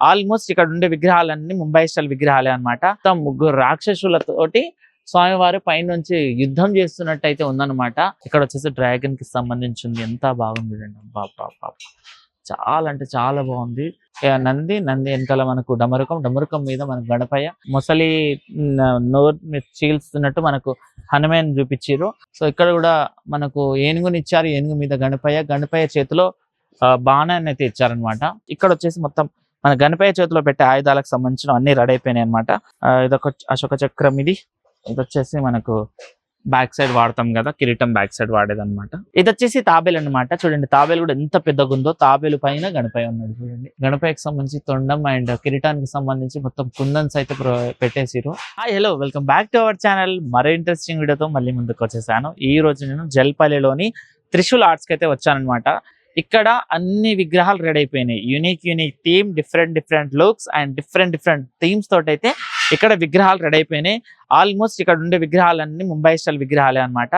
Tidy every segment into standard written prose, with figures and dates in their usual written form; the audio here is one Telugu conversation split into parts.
ఆల్మోస్ట్ ఇక్కడ ఉండే విగ్రహాలన్నీ ముంబై స్టైల్ విగ్రహాలే అన్నమాట. ముగ్గురు రాక్షసులతోటి స్వామివారు పైనుంచి యుద్ధం చేస్తున్నట్టు అయితే ఉందన్నమాట. ఇక్కడ వచ్చేసి డ్రాగన్ కి సంబంధించింది. ఎంత బాగుంది చూడండి. బాబా చాలా అంటే చాలా బాగుంది. నంది వెనకాల మనకు డమరుకం మీద మనకు గణపయ్య మొసలి నోరు చీల్స్తున్నట్టు మనకు హనుమాన్ చూపించారు. సో ఇక్కడ కూడా మనకు ఏనుగుని ఇచ్చారు. ఏనుగు మీద గణపయ్య చేతిలో బాణాన్ని అయితే ఇచ్చారనమాట. ఇక్కడ వచ్చేసి మొత్తం మన గణపయ్య చేతిలో పెట్టే ఆయుధాలకు సంబంధించిన అన్ని రెడీ అయిపోయినాయి అనమాట. ఇదొక అశోక చక్రం. ఇది వచ్చేసి మనకు బ్యాక్ సైడ్ వాడతాం కదా, కిరీటం బ్యాక్ సైడ్ వాడేదన్నమాట. ఇది వచ్చేసి తాబేలు అనమాట. చూడండి తాబేలు కూడా ఎంత పెద్దగా ఉందో. తాబేలు పైన గణపయ్య ఉన్నాడు చూడండి. గణపయ్యకి సంబంధించి తొండం అండ్ కిరీటానికి సంబంధించి మొత్తం కుందన్స్ అయితే పెట్టేసిరు. Hello, welcome back to our channel. మరో ఇంట్రెస్టింగ్ వీడియోతో మళ్ళీ ముందుకు వచ్చేసాను. ఈ రోజు నేను జల్పల్లిలోని త్రిశూల్ ఆర్ట్స్ కి అయితే వచ్చానమాట. ఇక్కడ అన్ని విగ్రహాలు రెడీ అయిపోయినాయి. Unique theme, different looks and different themes తోటి అయితే ఇక్కడ విగ్రహాలు రెడీ అయిపోయినాయి. ఆల్మోస్ట్ ఇక్కడ ఉండే విగ్రహాలన్నీ ముంబై స్టైల్ విగ్రహాలే అనమాట.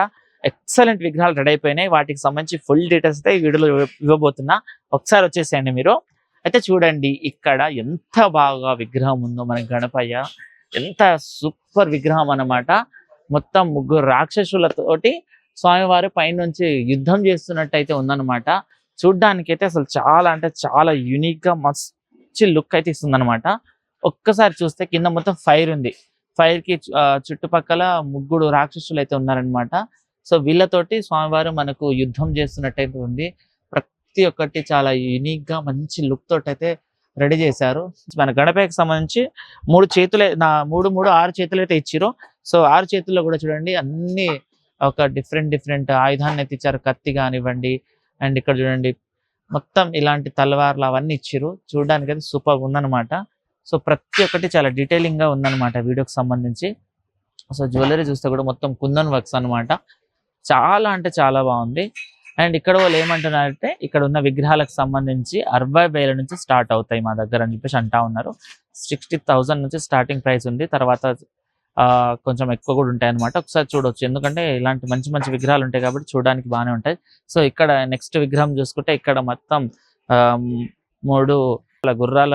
ఎక్సలెంట్ విగ్రహాలు రెడీ అయిపోయినాయి. వాటికి సంబంధించి ఫుల్ డీటెయిల్స్ అయితే ఈ వీడియోలో ఇవ్వబోతున్నా. ఒకసారి వచ్చేసేయండి మీరు. అయితే చూడండి ఇక్కడ ఎంత బాగా విగ్రహం ఉందో మన గణపయ్య. ఎంత సూపర్ విగ్రహం అన్నమాట. మొత్తం ముగ్గురు రాక్షసులతోటి స్వామివారు పైనుంచి యుద్ధం చేస్తున్నట్టు అయితే ఉందన్నమాట. చూడ్డానికి అయితే అసలు చాలా అంటే చాలా యూనిక్ గా మంచి లుక్ అయితే ఇస్తుంది అనమాట. ఒక్కసారి చూస్తే కింద మొత్తం ఫైర్ ఉంది. ఫైర్ కి చుట్టుపక్కల ముగ్గురు రాక్షసులు అయితే ఉన్నారనమాట. సో వీళ్ళతోటి స్వామివారు మనకు యుద్ధం చేస్తున్నట్టయితే ఉంది. ప్రతి ఒక్కటి చాలా యూనిక్ గా మంచి లుక్ తోటి అయితే రెడీ చేశారు. మన గణపయ్యకి సంబంధించి 6 చేతులు అయితే ఇచ్చారు. సో 6 చేతుల్లో కూడా చూడండి అన్ని ఒక డిఫరెంట్ ఆయుధాన్ని అయితే ఇచ్చారు. కత్తి కానివ్వండి, అండ్ ఇక్కడ చూడండి మొత్తం ఇలాంటి తలవార్లు అవన్నీ ఇచ్చారు. చూడడానికి అయితే సూపర్ ఉందన్నమాట. సో ప్రతి ఒక్కటి చాలా డీటెయిలింగ్ గా ఉందన్నమాట వీడియోకి సంబంధించి. సో జ్యువెలరీ చూస్తే కూడా మొత్తం కుందన్ వర్క్స్ అనమాట. చాలా అంటే చాలా బాగుంది. అండ్ ఇక్కడ వాళ్ళు ఏమంటున్నారంటే ఇక్కడ ఉన్న విగ్రహాలకు సంబంధించి 60,000 నుంచి స్టార్ట్ అవుతాయి మా దగ్గర అని చెప్పేసి అంటా ఉన్నారు. 60,000 నుంచి స్టార్టింగ్ ప్రైస్ ఉంది. తర్వాత కొంచెం ఎక్కువ కూడా ఉంటాయి అనమాట. ఒకసారి చూడవచ్చు, ఎందుకంటే ఇలాంటి మంచి విగ్రహాలు ఉంటాయి కాబట్టి చూడడానికి బాగానే ఉంటాయి. సో ఇక్కడ నెక్స్ట్ విగ్రహం చూసుకుంటే ఇక్కడ మొత్తం 3 గుర్రాల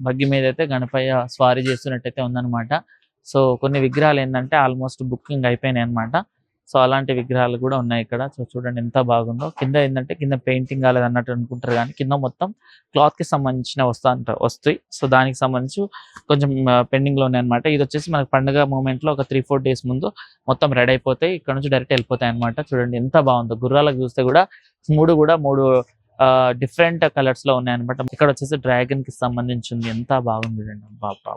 బగ్గి మీద అయితే గణపయ్య స్వారీ చేస్తున్నట్టయితే ఉందన్నమాట. సో కొన్ని విగ్రహాలు ఏంటంటే ఆల్మోస్ట్ బుకింగ్ అయిపోయినాయి అనమాట. సో అలాంటి విగ్రహాలు కూడా ఉన్నాయి ఇక్కడ. సో చూడండి ఎంత బాగుందో. కింద ఏంటంటే కింద పెయింటింగ్ కాలేదు అన్నట్టు అనుకుంటారు, కానీ కింద మొత్తం క్లాత్ కి సంబంధించిన వస్తాయి. సో దానికి సంబంధించి కొంచెం పెండింగ్ లో ఉన్నాయి అనమాట. ఇది వచ్చేసి మనకి పండుగ మూమెంట్ లో ఒక 3-4 డేస్ ముందు మొత్తం రెడీ అయిపోతాయి. ఇక్కడ నుంచి డైరెక్ట్ వెళ్ళిపోతాయి అనమాట. చూడండి ఎంత బాగుందో. గుర్రాలకు చూస్తే కూడా మూడు డిఫరెంట్ కలర్స్ లో ఉన్నాయి అనమాట. ఇక్కడ వచ్చేసి డ్రాగన్ కి సంబంధించింది. ఎంత బాగుంది చూడండి. బాబా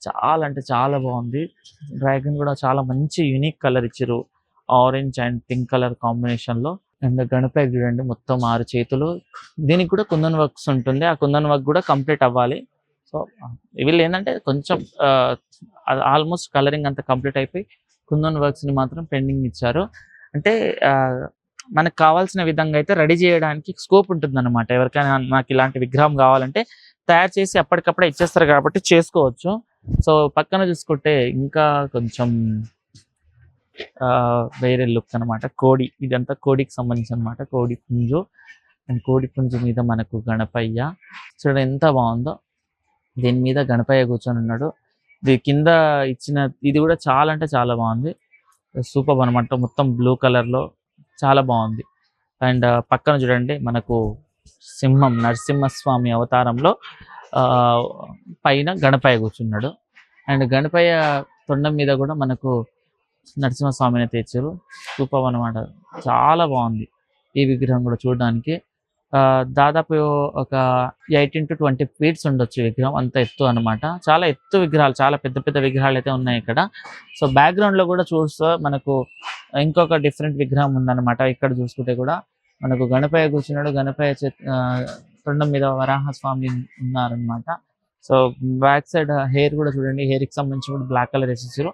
చాలా అంటే చాలా బాగుంది. డ్రాగన్ కూడా చాలా మంచి యూనిక్ కలర్ ఇచ్చారు. Orange and pink colour combination లో. అండ్ గణపయ్య చూడండి మొత్తం 6 చేతులు. దీనికి కూడా కుందన్ వర్క్స్ ఉంటుంది. ఆ కుందన్ వర్క్ కూడా కంప్లీట్ అవ్వాలి. సో వీళ్ళు ఏంటంటే కొంచెం ఆల్మోస్ట్ కలరింగ్ అంతా కంప్లీట్ అయిపోయి కుందన్ వర్క్స్ ని మాత్రం పెండింగ్ ఇచ్చారు. అంటే మనకు కావాల్సిన విధంగా అయితే రెడీ చేయడానికి స్కోప్ ఉంటుంది అనమాట. ఎవరికైనా నాకు ఇలాంటి విగ్రహం కావాలంటే తయారు చేసి అప్పటికప్పుడే ఇచ్చేస్తారు కాబట్టి చేసుకోవచ్చు. సో పక్కన చూసుకుంటే ఇంకా కొంచెం వేరే లుక్ అనమాట. కోడి, ఇదంతా కోడికి సంబంధించి అనమాట. కోడి పుంజు అండ్ కోడి పుంజు మీద మనకు గణపయ్య. చూడండి ఎంత బాగుందో. దీని మీద గణపయ్య కూర్చొని ఉన్నాడు. ఇది కింద ఇచ్చిన ఇది కూడా చాలా అంటే చాలా బాగుంది. సూపర్ అనమాట. మొత్తం బ్లూ కలర్ లో చాలా బాగుంది. అండ్ పక్కన చూడండి మనకు నరసింహస్వామి అవతారంలో పైన గణపయ్య కూర్చున్నాడు. అండ్ గణపయ్య తొండం మీద కూడా మనకు నరసింహస్వామిని తెచ్చారు. సూపర్ అనమాట. చాలా బాగుంది ఈ విగ్రహం కూడా చూడడానికి. దాదాపు ఒక 18 to 20 ఫీట్స్ ఉండొచ్చు విగ్రహం. అంత ఎత్తు అనమాట. చాలా ఎత్తు విగ్రహాలు, చాలా పెద్ద విగ్రహాలు అయితే ఉన్నాయి ఇక్కడ. సో బ్యాక్గ్రౌండ్ లో కూడా చూస్తే మనకు ఇంకొక డిఫరెంట్ విగ్రహం ఉందన్నమాట. ఇక్కడ చూసుకుంటే కూడా మనకు గణపయ్య కూర్చున్నాడు. గణపయ్య తొండం మీద వరాహస్వామి ఉన్నారనమాట. సో బ్యాక్ సైడ్ హెయిర్ కూడా చూడండి. హెయిర్ కి సంబంధించి కూడా బ్లాక్ కలర్ వేసేసారు.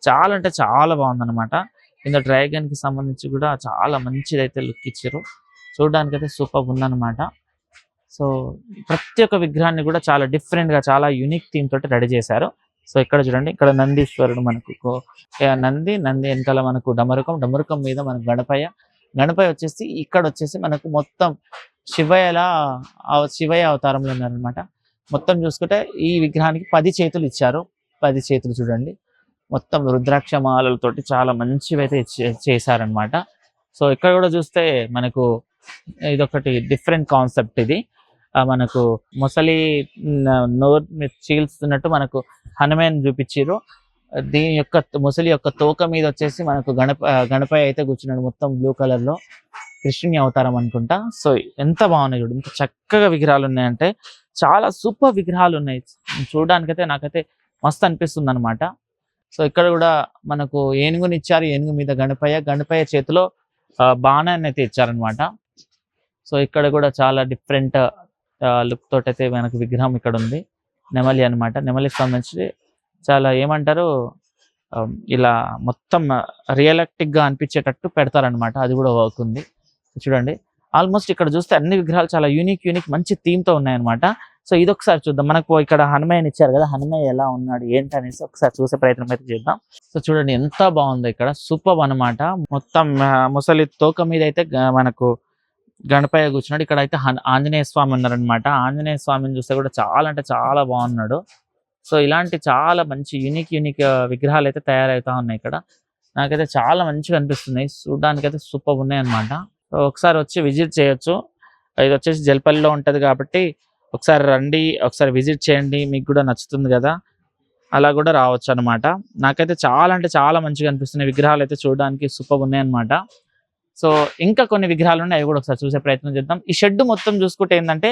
చాలా అంటే చాలా బాగుందన్నమాట. కింద డ్రాగన్ కి సంబంధించి కూడా చాలా మంచిదైతే లుక్ ఇచ్చారు. చూడడానికి అయితే సూపర్ ఉందన్నమాట. సో ప్రతి ఒక్క విగ్రహాన్ని కూడా చాలా డిఫరెంట్ గా చాలా యూనిక్ థీమ్ తోటి రెడీ చేశారు. సో ఇక్కడ చూడండి ఇక్కడ నందీశ్వరుడు మనకు నంది వెనకాల మనకు డమరుకం మీద మనకు గణపయ్య వచ్చేసి ఇక్కడ వచ్చేసి మనకు మొత్తం శివయ్య అవతారంలో ఉన్నారనమాట. మొత్తం చూసుకుంటే ఈ విగ్రహానికి 10 చేతులు ఇచ్చారు. 10 చేతులు చూడండి. మొత్తం రుద్రాక్ష మాలలతోటి చాలా మంచివైతే చేశారనమాట. సో ఇక్కడ కూడా చూస్తే మనకు ఇదొకటి డిఫరెంట్ కాన్సెప్ట్ ఇది. మనకు మొసలి నోరు చీల్స్తున్నట్టు మనకు హనుమాన్ చూపించారు. దీని యొక్క ముసలి యొక్క తోక మీద వచ్చేసి మనకు గణపయ్య అయితే కూర్చున్నాడు మొత్తం బ్లూ కలర్ లో. కృష్ణుని అవతారం అనుకుంటా. సో ఎంత బాగున్నాయి చూడు, ఇంత చక్కగా విగ్రహాలు ఉన్నాయంటే చాలా సూపర్ విగ్రహాలు ఉన్నాయి. చూడడానికైతే నాకైతే మస్తు అనిపిస్తుంది అనమాట. సో ఇక్కడ కూడా మనకు ఏనుగుని ఇచ్చారు. ఏనుగు మీద గణపయ్య చేతిలో బాణాన్ని అయితే ఇచ్చారనమాట. సో ఇక్కడ కూడా చాలా డిఫరెంట్ లుక్ తోటి అయితే మనకు విగ్రహం ఇక్కడ ఉంది. నెమలి అనమాట. నెమలికి సంబంధించి చాలా ఏమంటారు ఇలా మొత్తం రియలిస్టిక్ గా అనిపించేటట్టు పెడతారనమాట. అది కూడా వర్క్ ఉంది చూడండి. ఆల్మోస్ట్ ఇక్కడ చూస్తే అన్ని విగ్రహాలు చాలా యూనిక్ మంచి థీమ్ తో ఉన్నాయన్నమాట. సో ఇదొకసారి చూద్దాం. మనకు ఇక్కడ హనుమాన్ ఇచ్చారు కదా, హనుమాన్ ఎలా ఉన్నాడు ఏంటి అనేసి ఒకసారి చూసే ప్రయత్నం అయితే చేద్దాం. సో చూడండి ఎంత బాగుందో ఇక్కడ, సూపర్ అనమాట. మొత్తం ముసలి తోక మీద అయితే మనకు గణపయ్య కూర్చున్నాడు. ఇక్కడ అయితే ఆంజనేయ స్వామి ఉన్నారనమాట. ఆంజనేయ స్వామిని చూస్తే కూడా చాలా అంటే చాలా బాగున్నాడు. సో ఇలాంటి చాలా మంచి యూనిక్ విగ్రహాలు అయితే తయారవుతా ఉన్నాయి ఇక్కడ. నాకైతే చాలా మంచిగా అనిపిస్తున్నాయి, చూడడానికి అయితే సూపర్ ఉన్నాయి అనమాట. సో ఒకసారి వచ్చి విజిట్ చేయొచ్చు. ఇది వచ్చేసి జల్పల్లిలో ఉంటది కాబట్టి ఒకసారి రండి, ఒకసారి విజిట్ చేయండి, మీకు కూడా నచ్చుతుంది కదా, అలా కూడా రావచ్చు అనమాట. నాకైతే చాలా అంటే చాలా మంచిగా అనిపిస్తున్నాయి విగ్రహాలు అయితే, చూడడానికి సూపర్ ఉన్నాయి అనమాట. సో ఇంకా కొన్ని విగ్రహాలు ఉన్నాయి, అవి కూడా ఒకసారి చూసే ప్రయత్నం చేద్దాం. ఈ షెడ్ మొత్తం చూసుకుంటే ఏంటంటే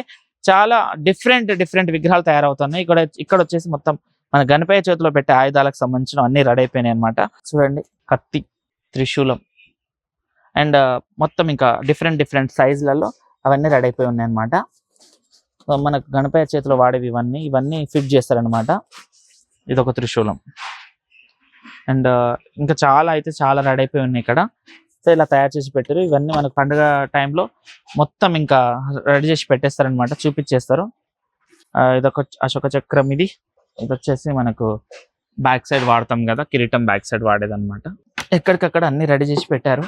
చాలా డిఫరెంట్ విగ్రహాలు తయారవుతున్నాయి. ఇక్కడ వచ్చేసి మొత్తం మన గణపయ్య చేతిలో పెట్టే ఆయుధాలకు సంబంధించిన అన్ని రెడీ అయిపోయినాయి అనమాట. చూడండి, కత్తి, త్రిశూలం అండ్ మొత్తం ఇంకా డిఫరెంట్ సైజులలో అవన్నీ రెడీ అయిపోయి ఉన్నాయి అనమాట. మనకు గణపయ్య చేతిలో వాడేవి ఇవన్నీ ఫిట్ చేస్తారనమాట. ఇది ఒక త్రిశూలం అండ్ ఇంకా చాలా రెడీ అయిపోయి ఉన్నాయి ఇక్కడ. సో ఇలా తయారు చేసి పెట్టారు. ఇవన్నీ మనకు పండుగ టైంలో మొత్తం ఇంకా రెడీ చేసి పెట్టేస్తారనమాట, చూపించేస్తారు. ఇదొక అశోక చక్రం. ఇది వచ్చేసి మనకు బ్యాక్ సైడ్ వాడతాం కదా, కిరీటం బ్యాక్ సైడ్ వాడేదన్నమాట. ఎక్కడికక్కడ అన్ని రెడీ చేసి పెట్టారు.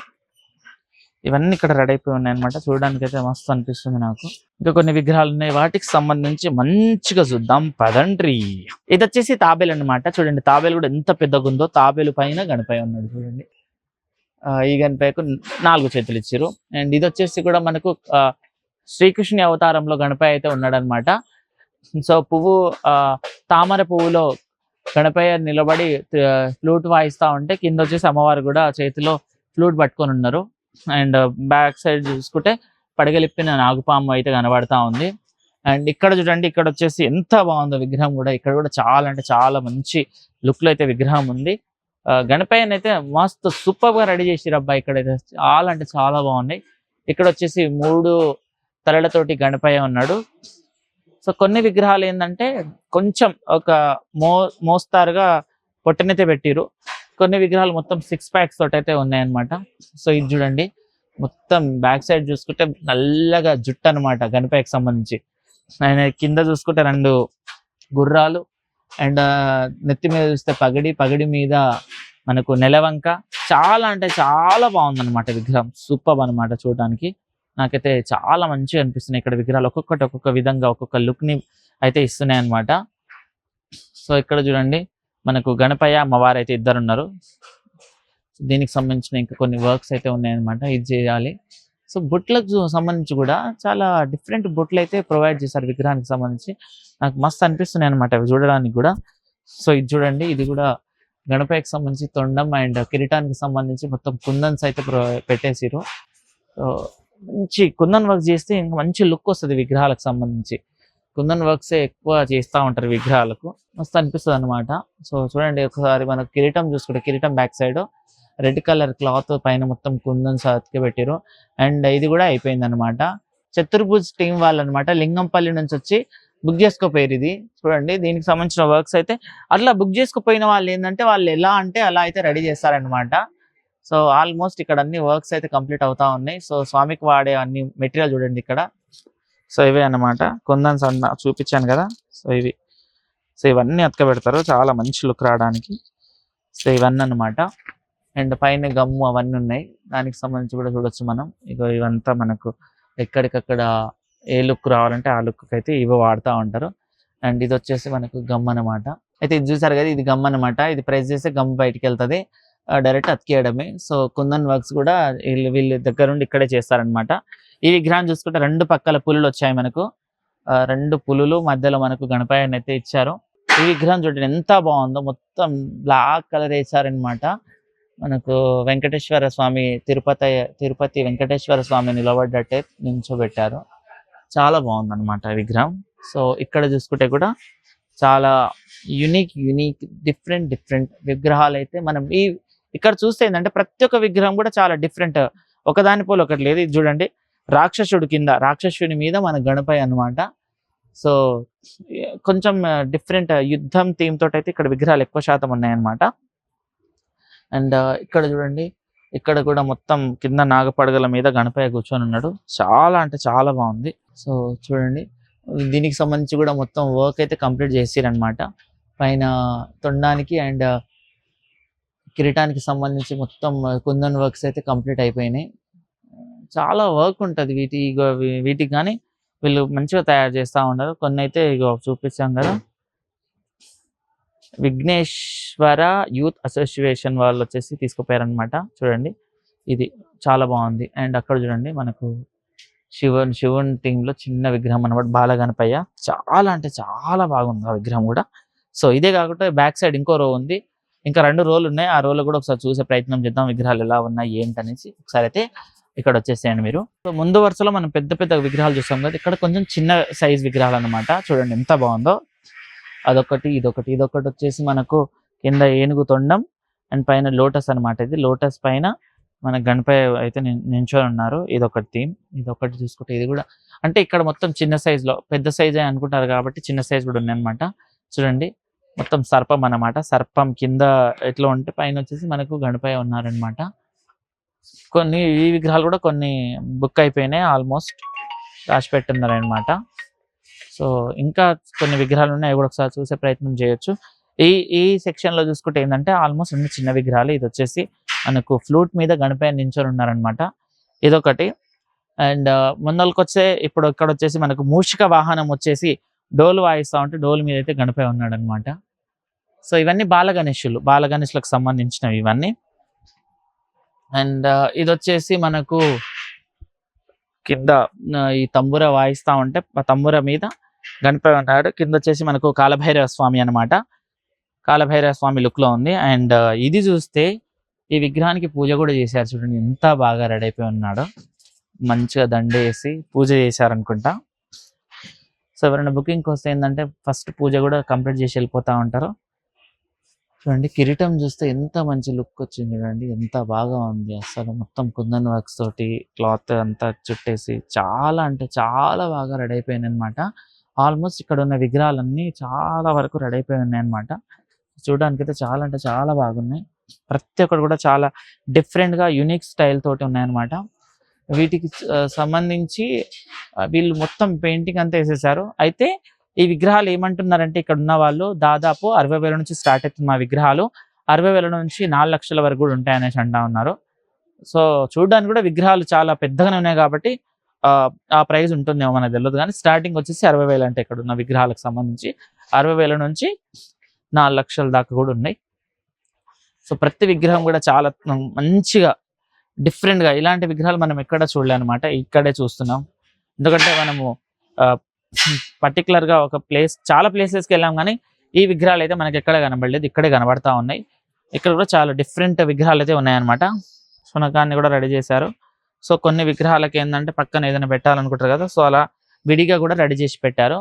ఇవన్నీ ఇక్కడ రెడీ అయిపోయి ఉన్నాయి అనమాట. చూడడానికి అయితే మస్తు అనిపిస్తుంది నాకు. ఇంకా కొన్ని విగ్రహాలు ఉన్నాయి, వాటికి సంబంధించి మంచిగా చూద్దాం పదండ్రి. ఇది వచ్చేసి తాబేలు అనమాట. చూడండి తాబేలు కూడా ఎంత పెద్దగా ఉందో. తాబేలు పైన గణపయ్య ఉన్నాడు చూడండి. ఈ గణపయ్యకు 4 చేతులు ఇచ్చారు. అండ్ ఇది వచ్చేసి కూడా మనకు శ్రీకృష్ణుని అవతారంలో గణపయ్య అయితే ఉన్నాడు అనమాట. సో తామర పువ్వులో గణపయ్య నిలబడి ఫ్లూట్ వాయిస్తా ఉంటే కింద వచ్చేసి అమ్మవారు కూడా చేతిలో ఫ్లూట్ పట్టుకొని ఉన్నారు. అండ్ బ్యాక్ సైడ్ చూసుకుంటే పడగలిప్పిన నాగుపాము అయితే కనబడతా ఉంది. అండ్ ఇక్కడ చూడండి, ఇక్కడ వచ్చేసి ఎంత బాగుందో విగ్రహం కూడా. ఇక్కడ కూడా చాలా అంటే చాలా మంచి లుక్ లో అయితే విగ్రహం ఉంది. గణపయ్యని అయితే మస్తు సూపర్ గా రెడీ చేసిరు అబ్బాయి. ఇక్కడైతే చాలా అంటే చాలా బాగున్నాయి. ఇక్కడ వచ్చేసి 3 తలలతోటి గణపయ్య ఉన్నాడు. సో కొన్ని విగ్రహాలు ఏంటంటే కొంచెం ఒక మోస్తారుగా పొట్టనైతే పెట్టిరు. కొన్ని విగ్రహాలు మొత్తం 6 ప్యాక్స్ తోటి అయితే ఉన్నాయన్నమాట. సో ఇది చూడండి, మొత్తం బ్యాక్ సైడ్ చూసుకుంటే నల్లగా జుట్టు అనమాట గణపయ్యకి సంబంధించి. ఆయన కింద చూసుకుంటే 2 గుర్రాలు అండ్ నెత్తి మీద చూస్తే పగడి మీద మనకు నెలవంక. చాలా అంటే చాలా బాగుందన్నమాట విగ్రహం, సూపర్ అనమాట. చూడడానికి నాకైతే చాలా మంచిగా అనిపిస్తున్నాయి ఇక్కడ విగ్రహాలు. ఒక్కొక్క విధంగా ఒక్కొక్క లుక్ ని అయితే ఇస్తున్నాయి అనమాట. సో ఇక్కడ చూడండి, మనకు గణపయ్య అమ్మవారు అయితే 2 ఉన్నారు. దీనికి సంబంధించిన ఇంకా కొన్ని వర్క్స్ అయితే ఉన్నాయన్నమాట, ఇది చేయాలి. సో బొట్లకు సంబంధించి కూడా చాలా డిఫరెంట్ బొట్లు అయితే ప్రొవైడ్ చేశారు విగ్రహానికి సంబంధించి. నాకు మస్తు అనిపిస్తున్నాయి అనమాట అవి చూడడానికి కూడా. సో ఇది చూడండి, ఇది కూడా గణపయ్యకి సంబంధించి తొండం అండ్ కిరీటానికి సంబంధించి మొత్తం కుందన్స్ అయితే పెట్టేసిరు. సో మంచి కుందన్ వర్క్ చేస్తే ఇంకా మంచి లుక్ వస్తుంది విగ్రహాలకు సంబంధించి. కుందన్ వర్క్సే ఎక్కువ చేస్తూ ఉంటారు విగ్రహాలకు, మస్తు అనిపిస్తుంది అనమాట. సో చూడండి ఒకసారి మనకు కిరీటం చూసుకుంటే, కిరీటం back side red colour cloth పైన మొత్తం కుందన్స్ అతికి పెట్టారు. అండ్ ఇది కూడా అయిపోయింది అనమాట. చతుర్భుజ్ టీం వాళ్ళు అనమాట, లింగంపల్లి నుంచి వచ్చి బుక్ చేసుకోపోయారు. ఇది చూడండి, దీనికి సంబంధించిన వర్క్స్ అయితే అట్లా బుక్ చేసుకుపోయిన వాళ్ళు ఏంటంటే వాళ్ళు ఎలా అంటే అలా అయితే రెడీ చేస్తారనమాట. సో ఆల్మోస్ట్ ఇక్కడ అన్ని వర్క్స్ అయితే కంప్లీట్ అవుతా ఉన్నాయి. సో స్వామికి వాడే అన్ని మెటీరియల్ చూడండి ఇక్కడ. సో ఇవే అన్నమాట కుందన్స్ చూపించాను కదా. సో ఇవి, సో ఇవన్నీ అతకబెడతారు చాలా మంచి లుక్ రావడానికి. సో ఇవన్నీ అన్నమాట. అండ్ పైన గమ్ము అవన్నీ ఉన్నాయి, దానికి సంబంధించి కూడా చూడొచ్చు మనం. ఇవంతా మనకు ఎక్కడికక్కడ ఏ లుక్ రావాలంటే ఆ లుక్ అయితే ఇవి వాడుతూ ఉంటారు. అండ్ ఇది వచ్చేసి మనకు గమ్ అనమాట. అయితే ఇది చూసారు కదా, ఇది గమ్ అనమాట. ఇది ప్రెస్ చేస్తే గమ్ బయటికి వెళ్తుంది, డైరెక్ట్ అతికేయడమే. సో కుందన్ వర్క్స్ కూడా వీళ్ళ దగ్గర నుండి ఇక్కడే చేస్తారనమాట. ఈ విగ్రహం చూసుకుంటే 2 పక్కల పులులు వచ్చాయి మనకు. 2 పులులు మధ్యలో మనకు గణపయ్యని అయితే ఇచ్చారు. ఈ విగ్రహం చూడండి ఎంత బాగుందో, మొత్తం బ్లాక్ కలర్ వేసారనమాట. మనకు వెంకటేశ్వర స్వామి తిరుపతి వెంకటేశ్వర స్వామి నిలబడ్డట్టే నించోబెట్టారు. చాలా బాగుందన్నమాట విగ్రహం. సో ఇక్కడ చూసుకుంటే కూడా చాలా యూనిక్ డిఫరెంట్ విగ్రహాలు అయితే మనం ఇక్కడ చూస్తే ఏంటంటే ప్రతి ఒక్క విగ్రహం కూడా చాలా డిఫరెంట్, ఒకదాని పోలు ఒకటి లేదు. ఇది చూడండి, రాక్షసుడి మీద మన గణపయ్య అన్నమాట. సో కొంచెం డిఫరెంట్ యుద్ధం థీమ్ తోటి అయితే ఇక్కడ విగ్రహాలు ఎక్కువ శాతం ఉన్నాయన్నమాట. అండ్ ఇక్కడ చూడండి, ఇక్కడ కూడా మొత్తం కింద నాగపడగల మీద గణపయ్య కూర్చొని ఉన్నాడు. చాలా అంటే చాలా బాగుంది. సో చూడండి, దీనికి సంబంధించి కూడా మొత్తం వర్క్ అయితే కంప్లీట్ చేసిరనమాట. పైన తొండానికి అండ్ కిరీటానికి సంబంధించి మొత్తం కుందన్ వర్క్స్ అయితే కంప్లీట్ అయిపోయినాయి. చాలా వర్క్ ఉంటుంది వీటికి కానీ వీళ్ళు మంచిగా తయారు చేస్తూ ఉన్నారు. కొన్ని అయితే ఇగో చూపించాం కదా, విఘ్నేశ్వర యూత్ అసోసియేషన్ వాళ్ళు వచ్చేసి తీసుకుపోయారనమాట. చూడండి, ఇది చాలా బాగుంది. అండ్ అక్కడ చూడండి మనకు శివుని థీమ్లో చిన్న విగ్రహం అనమాట, బాలగణపయ్య. చాలా అంటే చాలా బాగుంది ఆ విగ్రహం కూడా. సో ఇదే కాకుండా బ్యాక్ సైడ్ ఇంకో రో ఉంది, ఇంకా 2 రోలు ఉన్నాయి. ఆ రోలు కూడా ఒకసారి చూసే ప్రయత్నం చేద్దాం, విగ్రహాలు ఎలా ఉన్నాయి ఏంటనేసి. ఒకసారి అయితే ఇక్కడ వచ్చేసేయండి మీరు. సో ముందు వరుసలో మనం పెద్ద విగ్రహాలు చూస్తాం కదా, ఇక్కడ కొంచెం చిన్న సైజ్ విగ్రహాలు అనమాట. చూడండి ఎంత బాగుందో, అదొకటి ఇదొకటి వచ్చేసి మనకు కింద ఏనుగు తొండం అండ్ పైన లోటస్ అనమాట. ఇది లోటస్ పైన మన గణపయ్య అయితే నించొని ఉన్నారు. ఇదొకటి థీమ్. ఇదొకటి చూసుకుంటే ఇది కూడా అంటే ఇక్కడ మొత్తం చిన్న సైజులో, పెద్ద సైజే అనుకుంటారు కాబట్టి చిన్న సైజ్ కూడా ఉన్నాయి అనమాట. చూడండి, మొత్తం సర్పం అన్నమాట. సర్పం కింద ఎట్లా ఉంటే పైన వచ్చేసి మనకు గణపయ్య ఉన్నారనమాట. కొన్ని ఈ విగ్రహాలు కూడా కొన్ని బుక్ అయిపోయినాయి, ఆల్మోస్ట్ రాసి పెట్టున్నారు అనమాట. సో ఇంకా కొన్ని విగ్రహాలు ఉన్నాయి, అవి కూడా ఒకసారి చూసే ప్రయత్నం చేయొచ్చు. ఈ సెక్షన్ లో చూసుకుంటే ఏంటంటే ఆల్మోస్ట్ అన్ని చిన్న విగ్రహాలు. ఇది వచ్చేసి మనకు ఫ్లూట్ మీద గణపయ్య నించొని ఉన్నారనమాట, ఇదొకటి. అండ్ ముందరికి వచ్చే ఇప్పుడు ఇక్కడ వచ్చేసి మనకు మూషిక వాహనం వచ్చేసి డోలు వాయిస్తా ఉంటే డోలు మీద అయితే గణపయ్య ఉన్నాడు అనమాట. సో ఇవన్నీ బాలగణేశులకు సంబంధించినవి ఇవన్నీ. అండ్ ఇది వచ్చేసి మనకు కింద ఈ తంబుర వాయిస్తా ఉంటే తంబుర మీద గణపయ్య ఉన్నాడు. కింద వచ్చేసి మనకు కాలభైరవ స్వామి అనమాట, కాలభైరవ స్వామి లుక్ లో ఉంది. అండ్ ఇది చూస్తే ఈ విగ్రహానికి పూజ కూడా చేశారు. చూడండి ఎంత బాగా రెడీ అయిపోయి ఉన్నాడో, మంచిగా దండేసి పూజ చేశారనుకుంటా. సో ఎవరైనా బుకింగ్కి వస్తే ఏంటంటే ఫస్ట్ పూజ కూడా కంప్లీట్ చేసి వెళ్ళిపోతూ ఉంటారు. చూడండి, కిరీటం చూస్తే ఎంత మంచి లుక్ వచ్చింది చూడండి, ఎంత బాగా ఉంది అసలు. మొత్తం కుందన్ వర్క్స్ తోటి క్లాత్ అంతా చుట్టేసి చాలా అంటే చాలా బాగా రెడీ అయిపోయింది అనమాట. ఆల్మోస్ట్ ఇక్కడ ఉన్న విగ్రహాలన్నీ చాలా వరకు రెడీ అయిపోయి ఉన్నాయి అనమాట. చూడడానికి అయితే చాలా అంటే చాలా బాగున్నాయి. ప్రతి ఒక్కటి కూడా చాలా డిఫరెంట్గా యూనిక్ స్టైల్ తోటి ఉన్నాయన్నమాట. వీటికి సంబంధించి వీళ్ళు మొత్తం పెయింటింగ్ అంతా వేసేసారు. అయితే ఈ విగ్రహాలు ఏమంటున్నారంటే ఇక్కడ ఉన్న వాళ్ళు దాదాపు 60,000 నుంచి స్టార్ట్ అవుతుంది మా విగ్రహాలు, 60,000 నుంచి 4 లక్షల వరకు కూడా ఉంటాయనేసి అంటా ఉన్నారు. సో చూడడానికి కూడా విగ్రహాలు చాలా పెద్దగానే ఉన్నాయి కాబట్టి ఆ ప్రైస్ ఉంటుందేమో మనకు తెలియదు, కానీ స్టార్టింగ్ వచ్చేసి 60,000 అంటే ఇక్కడ ఉన్న విగ్రహాలకు సంబంధించి 60,000 నుంచి 4 లక్షల దాకా కూడా ఉన్నాయి. సో ప్రతి విగ్రహం కూడా చాలా మంచిగా డిఫరెంట్గా, ఇలాంటి విగ్రహాలు మనం ఎక్కడ చూడలే అనమాట, ఇక్కడే చూస్తున్నాం. ఎందుకంటే మనము పర్టికులర్గా ఒక చాలా ప్లేసెస్కి వెళ్ళాం, కానీ ఈ విగ్రహాలు అయితే మనకి ఎక్కడ కనబడలేదు, ఇక్కడే కనబడతా ఉన్నాయి. ఇక్కడ కూడా చాలా డిఫరెంట్ విగ్రహాలు అయితే ఉన్నాయన్నమాట. శునకాన్ని కూడా రెడీ చేశారు. సో కొన్ని విగ్రహాలకి ఏంటంటే పక్కన ఏదైనా పెట్టాలనుకుంటారు కదా, సో అలా విడిగా కూడా రెడీ చేసి పెట్టారు.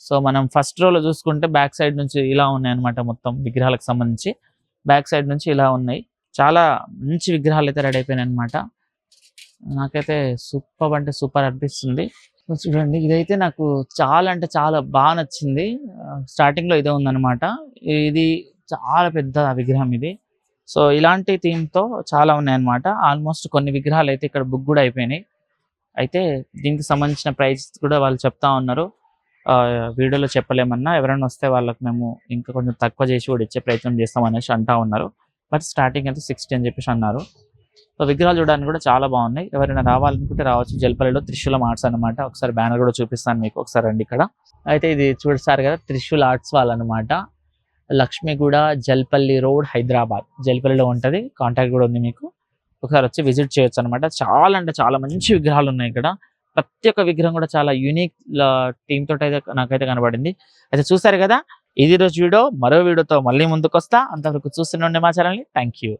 సో మనం ఫస్ట్ రోలో చూసుకుంటే బ్యాక్ సైడ్ నుంచి ఇలా ఉన్నాయన్నమాట, మొత్తం విగ్రహాలకు సంబంధించి బ్యాక్ సైడ్ నుంచి ఇలా ఉన్నాయి. చాలా మంచి విగ్రహాలు అయితే రెడీ అయిపోయినాయి అనమాట. నాకైతే సూపర్ అంటే సూపర్ అనిపిస్తుంది. చూడండి, ఇదైతే నాకు చాలా అంటే చాలా బాగా నచ్చింది. స్టార్టింగ్ లో ఇదే ఉందన్నమాట. ఇది చాలా పెద్ద విగ్రహం ఇది. సో ఇలాంటి థీమ్ తో చాలా ఉన్నాయన్నమాట. ఆల్మోస్ట్ కొన్ని విగ్రహాలు అయితే ఇక్కడ బుక్ కూడా అయిపోయినాయి. అయితే దీనికి సంబంధించిన ప్రైస్ కూడా వాళ్ళు చెప్తా ఉన్నారు, వీడియోలో చెప్పలేమన్నా. ఎవరైనా వస్తే వాళ్ళకి మేము ఇంకా కొంచెం తక్కువ చేసి కూడా ఇచ్చే ప్రయత్నం చేస్తాం అనేసి అంటా ఉన్నారు. బట్ స్టార్టింగ్ అయితే 60 అని చెప్పేసి అన్నారు. సో విగ్రహాలు చూడడానికి కూడా చాలా బాగున్నాయి. ఎవరైనా రావాలనుకుంటే రావచ్చు. జల్పల్లిలో త్రిశూలం ఆర్ట్స్ అనమాట. ఒకసారి బ్యానర్ కూడా చూపిస్తాను మీకు, ఒకసారి రండి ఇక్కడ. అయితే ఇది చూస్తారు కదా, త్రిశూల్ ఆర్ట్స్ వాళ్ళు అనమాట. లక్ష్మిగూడ, జల్పల్లి రోడ్, హైదరాబాద్. జల్పల్లిలో ఉంటుంది. కాంటాక్ట్ కూడా ఉంది మీకు. ఒకసారి వచ్చి విజిట్ చేయొచ్చు అనమాట. చాలా అంటే చాలా మంచి విగ్రహాలు ఉన్నాయి ఇక్కడ. ప్రతి ఒక్క విగ్రహం కూడా చాలా యూనిక్ థీమ్ తోటి అయితే నాకైతే కనబడింది. అయితే చూసారు కదా, ఇది రోజు వీడియో. మరో వీడియోతో మళ్ళీ ముందుకు వస్తా. అంతవరకు చూస్తూనే ఉండే మా ఛానల్ని. Thank you.